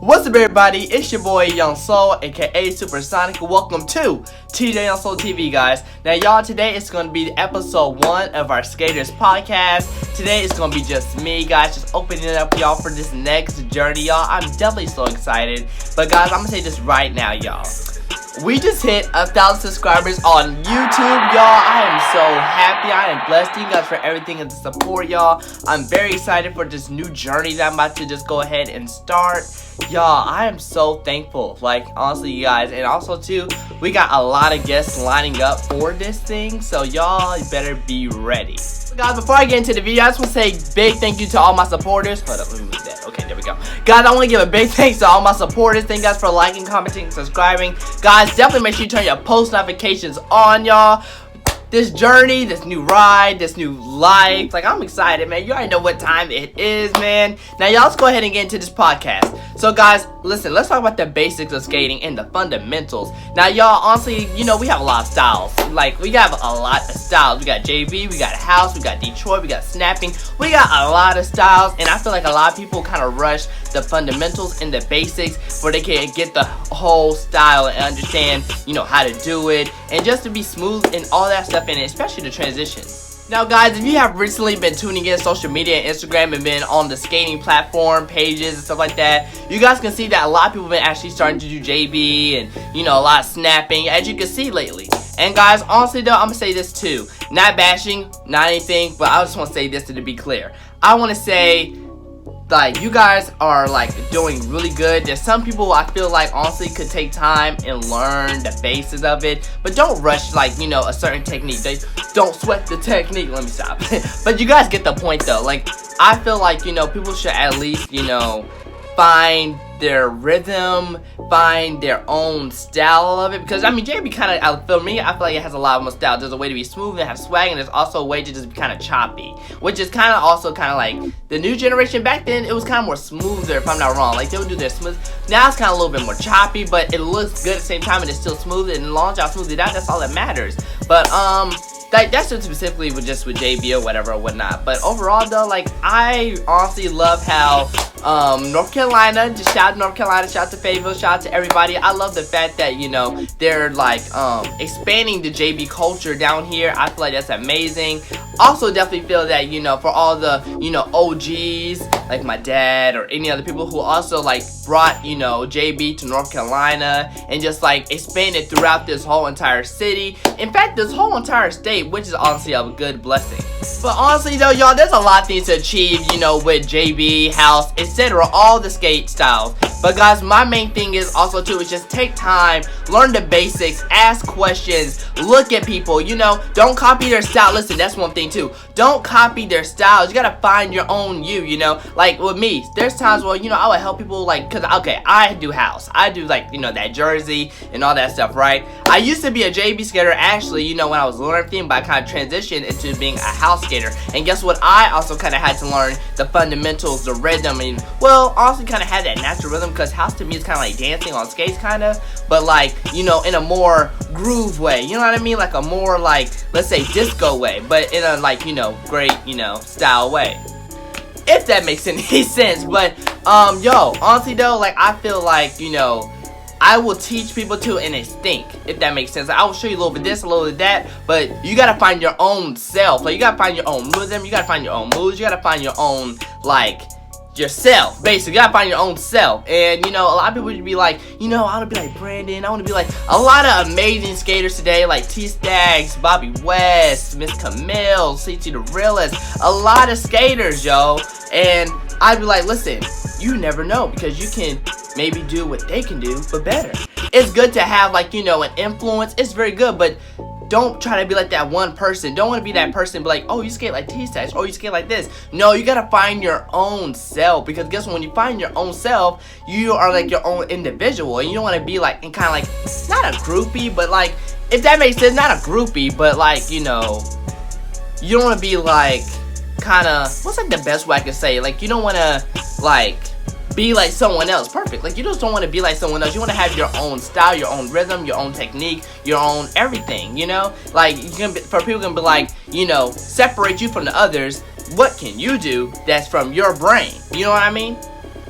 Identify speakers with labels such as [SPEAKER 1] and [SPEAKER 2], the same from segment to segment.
[SPEAKER 1] What's up, everybody? It's your boy Young Soul, aka Supersonic. Welcome to TJ Young Soul TV, guys. Now, y'all, today it's going to be episode 1 of our Skaters podcast. Today it's going to be just me, guys, just opening it up, y'all, for this next journey, y'all. I'm definitely so excited. But, guys, I'm going to say this right now, y'all. We just hit 1,000 subscribers on YouTube, y'all. I am so happy. I am blessed. Thank you guys for everything and the support, y'all. I'm very excited for this new journey that I'm about to just go ahead and start. Y'all, I am so thankful. Like, honestly, you guys. And also, too, we got a lot of guests lining up for this thing. So, y'all better be ready. Guys, before I get into the video, I just want to say big thank you to all my supporters. Hold up, let me move that. Okay, there we go. Guys, I want to give a big thanks to all my supporters. Thank you guys for liking, commenting, subscribing. Guys, definitely make sure you turn your post notifications on, y'all. This journey, this new ride, this new life. Like, I'm excited, man. You already know what time it is, man. Now, y'all, let's go ahead and get into this podcast. So, guys, listen, let's talk about the basics of skating and the fundamentals. Now, y'all, honestly, you know, we have a lot of styles. Like, we have a lot of styles. We got JB, we got House, we got Detroit, we got Snapping. We got a lot of styles, and I feel like a lot of people kind of rush the fundamentals and the basics where they can get the whole style and understand, you know, how to do it, and just to be smooth and all that stuff in it, especially the transitions. Now, guys, if you have recently been tuning in social media and Instagram and been on the skating platform pages and stuff like that, you guys can see that a lot of people have been actually starting to do JB and, you know, a lot of snapping, as you can see lately. And, guys, honestly, though, I'm going to say this, too. Not bashing, not anything, but I just want to say this to be clear. I want to say, like, you guys are, like, doing really good. There's some people I feel like, honestly, could take time and learn the basis of it. But don't rush, like, you know, a certain technique. They don't sweat the technique. Let me stop. But you guys get the point, though. Like, I feel like, you know, people should at least, you know, find their rhythm, find their own style of it. Because, I mean, JB kind of, for me, I feel like it has a lot of more style. There's a way to be smooth and have swag, and there's also a way to just be kind of choppy. Which is kind of also kind of like the new generation. Back then, it was kind of more smoother, if I'm not wrong. Like, they would do their smooth. Now it's kind of a little bit more choppy, but it looks good at the same time, and it's still smooth. And as long as y'all smooth it out, that's all that matters. But, like, that's just specifically with JB or whatever or whatnot. But overall, though, like, I honestly love how North Carolina, just shout out to North Carolina, shout out to Fayetteville, shout out to everybody. I love the fact that, you know, they're like expanding the JB culture down here. I feel like that's amazing. Also definitely feel that, you know, for all the, you know, OGs like my dad or any other people who also like brought, you know, JB to North Carolina and just like expanded throughout this whole entire city. In fact, this whole entire state, which is honestly a good blessing. But honestly though, y'all, there's a lot of things to achieve, you know, with JB, House, etc., all the skate styles. But guys, my main thing is also too is just take time, learn the basics, ask questions, look at people, you know, don't copy their style. Listen, that's one thing too. Don't copy their styles. You gotta find your own you know. Like with me, there's times where, you know, I would help people like, cause okay, I do House. I do like, you know, that jersey and all that stuff, right? I used to be a JB skater actually, you know, when I was learning everything, but I kind of transitioned into being a House skater. And guess what? I also kind of had to learn the fundamentals, the rhythm, and well, honestly kind of had that natural rhythm because House to me is kind of like dancing on skates kind of, but like, you know, in a more groove way, you know what I mean? Like a more like, let's say disco way, but in a like, you know, great, you know, style way. If that makes any sense. But yo, honestly though, like I feel like, you know, I will teach people to an instinct, if that makes sense. I will show you a little bit of this, a little bit of that, but you gotta find your own self. Like you gotta find your own rhythm, you gotta find your own moves, you gotta find your own like yourself, basically. You gotta find your own self. And you know, a lot of people would be like, you know, I wanna be like Brandon, I wanna be like a lot of amazing skaters today, like T-Stags, Bobby West, Miss Camille, CT the Realist, a lot of skaters, yo. And I'd be like, listen, you never know, because you can maybe do what they can do, but better. It's good to have like, you know, an influence. It's very good, but don't try to be like that one person. Don't want to be that person and be like, oh, you skate like T-Stags, or you skate like this. No, you gotta find your own self, because guess what? When you find your own self, you are like your own individual, and you don't want to be like, and kind of like, not a groupie, but like, if that makes sense, not a groupie, but like, you know, you don't want to be like, kind of, what's like the best way I could say? Like, you don't want to like be like someone else. Perfect. Like, you just don't want to be like someone else. You want to have your own style, your own rhythm, your own technique, your own everything, you know? Like, you can be, for people can be like, you know, separate you from the others. What can you do that's from your brain? You know what I mean?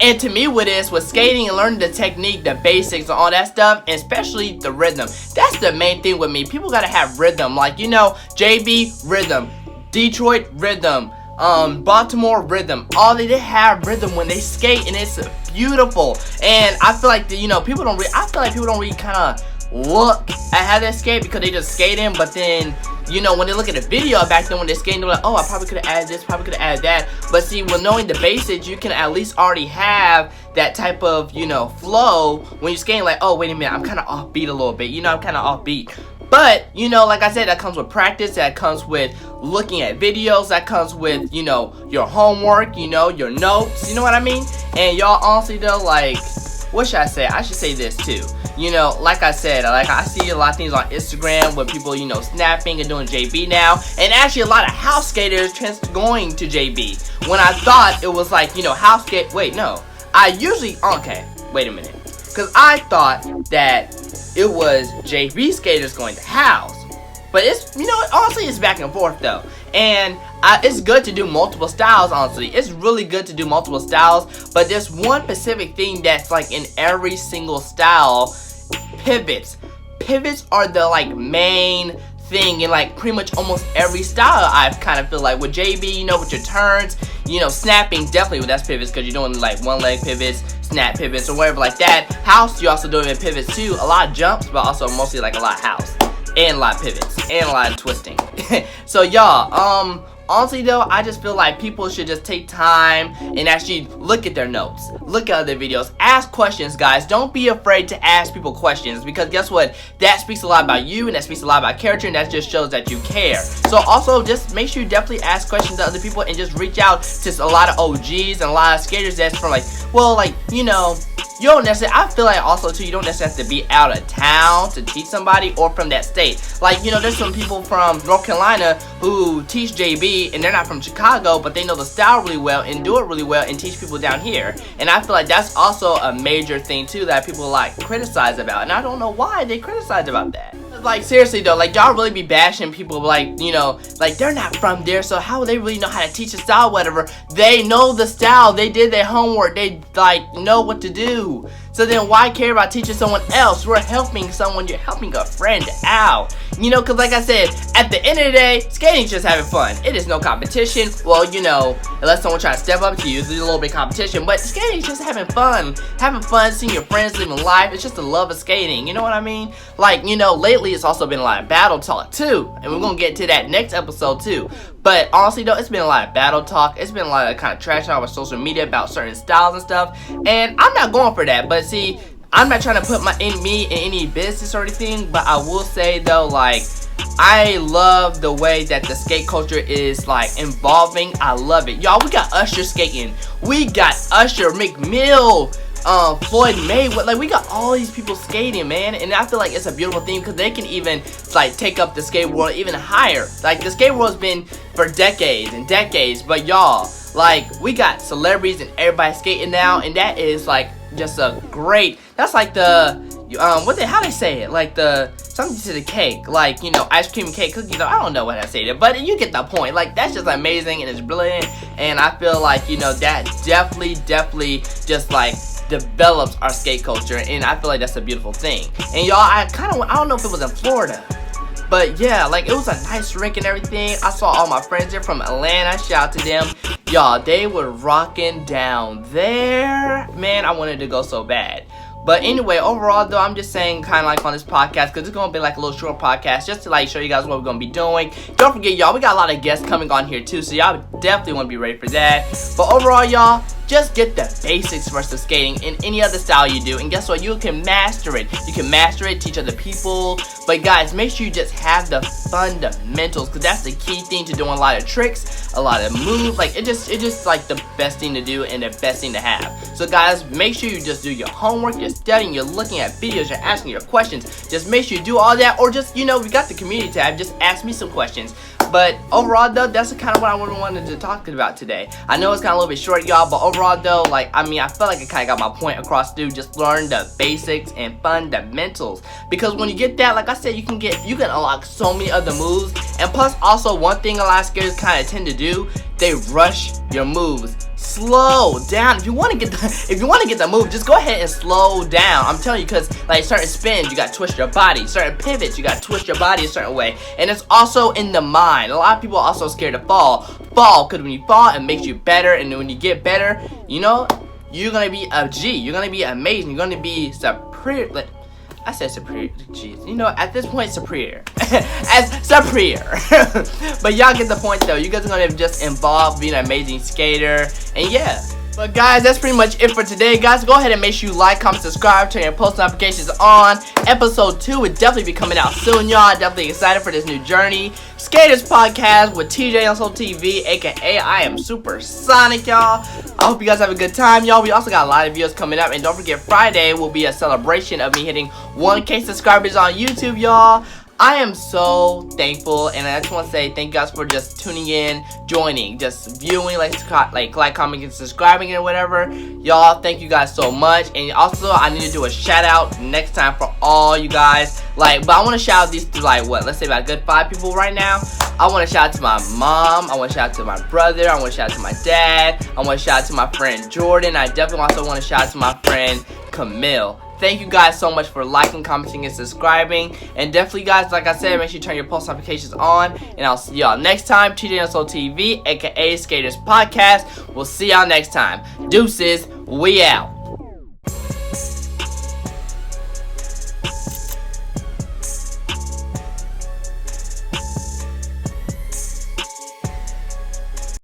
[SPEAKER 1] And to me, with skating and learning the technique, the basics and all that stuff, and especially the rhythm, that's the main thing with me. People gotta have rhythm. Like, you know, JB, rhythm. Detroit, rhythm. Baltimore, rhythm. All they have rhythm when they skate, and it's beautiful. And I feel like, you know, people don't really kind of look at how they skate because they just skating. But then, you know, when they look at the video back then when they're skating, they're like, oh, I probably could have added this, probably could have added that. But see, with knowing the basics, you can at least already have that type of, you know, flow when you're skating. Like, oh, wait a minute, I'm kind of offbeat a little bit. You know, I'm kind of offbeat. But, you know, like I said, that comes with practice, that comes with looking at videos, that comes with, you know, your homework, you know, your notes, you know what I mean? And y'all, honestly though, like, what should I say? I should say this too. You know, like I said, like I see a lot of things on Instagram with people, you know, snapping and doing JB now. And actually a lot of house skaters going to JB. When I thought it was like, you know, house skate, wait, no. Okay, wait a minute. Because I thought that it was JB skaters going to house. But it's, you know, honestly, it's back and forth though. And it's good to do multiple styles, honestly. It's really good to do multiple styles. But there's one specific thing that's like in every single style, pivots. Pivots are the like main thing in like pretty much almost every style. I kind of feel like with JB, you know, with your turns, you know, snapping, definitely with that's pivots because you're doing like one leg pivots, snap pivots or whatever like that. House, you also doing pivots too. A lot of jumps, but also mostly like a lot of house. And a lot of pivots. And a lot of twisting. So y'all, honestly though, I just feel like people should just take time and actually look at their notes. Look at other videos. Ask questions, guys. Don't be afraid to ask people questions because guess what? That speaks a lot about you and that speaks a lot about character and that just shows that you care. So also just make sure you definitely ask questions to other people and just reach out to a lot of OGs and a lot of skaters that's from like, well, like, you know, you don't necessarily, I feel like also too, you don't necessarily have to be out of town to teach somebody or from that state. Like, you know, there's some people from North Carolina who teach JB and they're not from Chicago, but they know the style really well and do it really well and teach people down here. And I feel like that's also a major thing too that people like criticize about. And I don't know why they criticize about that. Like, seriously though, like, y'all really be bashing people like, you know, like, they're not from there, so how would they really know how to teach a style, whatever? They know the style, they did their homework, they, like, know what to do. So then why care about teaching someone else? We're helping someone, you're helping a friend out. You know, because like I said, at the end of the day, skating's just having fun. It is no competition. Well, you know, unless someone tries to step up to you, there's a little bit of competition. But skating's just having fun. Having fun, seeing your friends living life. It's just the love of skating. You know what I mean? Like, you know, lately it's also been a lot of battle talk too. And we're going to get to that next episode too. But honestly though, it's been a lot of battle talk. It's been a lot of kind of trash talk on social media about certain styles and stuff. And I'm not going for that. But see, I'm not trying to put me in any business or anything. But I will say though, like, I love the way that the skate culture is like evolving. I love it. Y'all, we got Usher skating. We got Usher, McMill, Floyd Mayweather, like we got all these people skating, man, and I feel like it's a beautiful thing because they can even like take up the skate world even higher. Like the skate world's been for decades and decades, but y'all, like we got celebrities and everybody skating now, and that is like just a great. That's like the how they say it, like the something to the cake, like, you know, ice cream cake cookies. I don't know what I say there, but you get the point. Like that's just amazing and it's brilliant, and I feel like, you know, that definitely just like develops our skate culture, and I feel like that's a beautiful thing. And y'all, I don't know if it was in Florida, but yeah, like it was a nice rink and everything. I saw all my friends there from Atlanta. Shout out to them. Y'all, they were rocking down there. Man, I wanted to go so bad. But anyway, overall though, I'm just saying kind of like on this podcast, because it's going to be like a little short podcast just to like show you guys what we're going to be doing. Don't forget, y'all, we got a lot of guests coming on here too, so y'all definitely want to be ready for that. But overall, y'all, just get the basics first of skating in any other style you do, and guess what? You can master it. You can master it, teach other people. But guys, make sure you just have the fundamentals, because that's the key thing to doing a lot of tricks, a lot of moves. Like it just like the best thing to do and the best thing to have. So guys, make sure you just do your homework, you're studying, you're looking at videos, you're asking your questions. Just make sure you do all that, or just, you know, we got the community tab, just ask me some questions. But overall though, that's kind of what I wanted to talk about today. I know it's kind of a little bit short, y'all, but overall though, like, I mean, I feel like I kind of got my point across through. Just learn the basics and fundamentals, because when you get that, like I said, you can unlock so many other moves. And plus also, one thing a lot of skaters kind of tend to do they rush your moves. Slow down. If you want to get the move, just go ahead and slow down. I'm telling you, because like certain spins, you got to twist your body. Certain pivots, you got to twist your body a certain way. And it's also in the mind. A lot of people are also scared to fall. Because when you fall, it makes you better. And then when you get better, you know, you're going to be a G. You're going to be amazing. You're going to be superior. I said superior. Jeez. You know, at this point, superior. As superior. But y'all get the point, though. You guys are going to just involve being an amazing skater. And yeah. But guys, that's pretty much it for today. Guys, go ahead and make sure you like, comment, subscribe, turn your post notifications on. Episode 2 will definitely be coming out soon, y'all. Definitely excited for this new journey. Skaters Podcast with TJ on Soul TV, aka I am Supersonic, y'all. I hope you guys have a good time, y'all. We also got a lot of videos coming up. And don't forget, Friday will be a celebration of me hitting 1K subscribers on YouTube, y'all. I am so thankful, and I just want to say thank you guys for just tuning in, joining, just viewing, like, commenting, and subscribing, and whatever. Y'all, thank you guys so much. And also, I need to do a shout out next time for all you guys. But I want to shout out these to let's say about a good 5 people right now. I want to shout out to my mom. I want to shout out to my brother. I want to shout out to my dad. I want to shout out to my friend Jordan. I definitely also want to shout out to my friend Camille. Thank you guys so much for liking, commenting, and subscribing. And definitely, guys, like I said, make sure you turn your post notifications on. And I'll see y'all next time. TJ on Soul TV, aka Skaters Podcast. We'll see y'all next time. Deuces, we out.